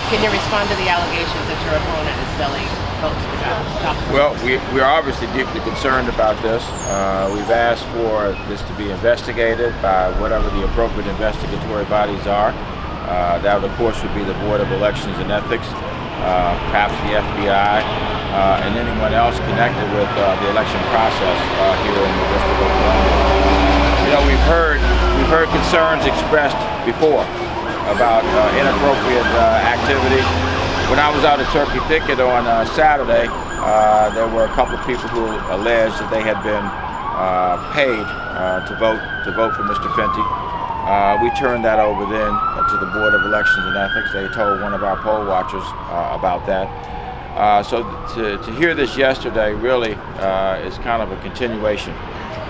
Can you respond to the allegations that your opponent is selling votes for jobs? Well, we're obviously deeply concerned about this. We've asked for this to be investigated by whatever the appropriate investigatory bodies are. That, of course, would be the Board of Elections and Ethics, perhaps the FBI, and anyone else connected with the election process here in the District of Columbia. You know, we've heard concerns expressed before about inappropriate activity. When I was out at Turkey Thicket on Saturday, there were a couple of people who alleged that they had been paid to vote for Mr. Fenty. We turned that over then to the Board of Elections and Ethics. They told one of our poll watchers about that. So to hear this yesterday really is kind of a continuation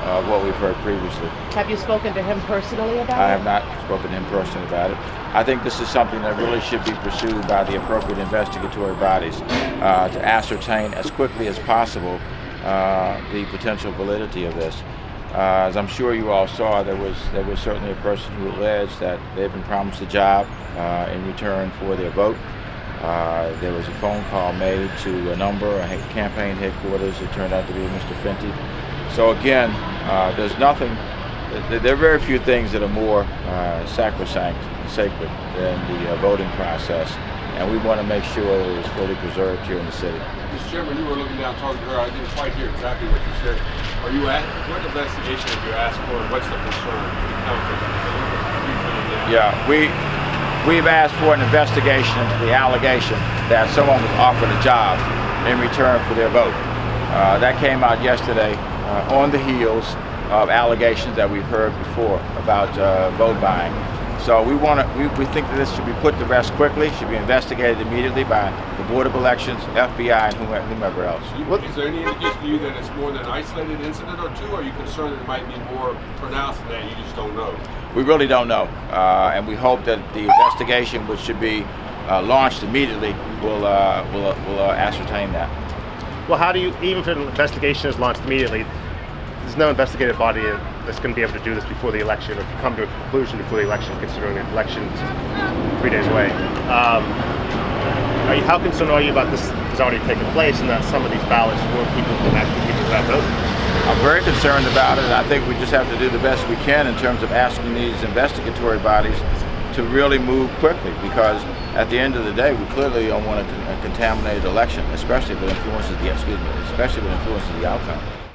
of what we've heard previously. Have you spoken to him personally about it? I have not spoken to him personally about it. I think this is something that really should be pursued by the appropriate investigatory bodies to ascertain as quickly as possible the potential validity of this. As I'm sure you all saw, there was certainly a person who alleged that they've been promised a job in return for their vote. There was a phone call made to a number of campaign headquarters. It turned out to be Mr. Fenty. So again, there's nothing. There are very few things that are more sacrosanct and sacred than the voting process, and we want to make sure it is fully preserved here in the city. Mr. Chairman, you were looking down talking to her. I didn't quite hear exactly what you said. Are you at what investigation have you asked for, and what's the concern? Yeah, we've asked for an investigation into the allegation that someone was offered a job in return for their vote. That came out yesterday on the heels of allegations that we've heard before about vote buying. So we think that this should be put to rest quickly, should be investigated immediately by the Board of Elections, FBI, and whomever else. Is there any indication to you that it's more than an isolated incident or two, or are you concerned that it might be more pronounced than that, you just don't know? We really don't know, and we hope that the investigation, which should be launched immediately, will ascertain that. Well, how do you, even if an investigation is launched immediately, there's no investigative body that's going to be able to do this before the election or come to a conclusion before the election, considering the election's 3 days away. How concerned are you about this has already taken place and that some of these ballots were people who actually people who have voted? I'm very concerned about it. I think we just have to do the best we can in terms of asking these investigatory bodies to really move quickly, because at the end of the day, we clearly don't want a contaminated election, especially if it influences the outcome.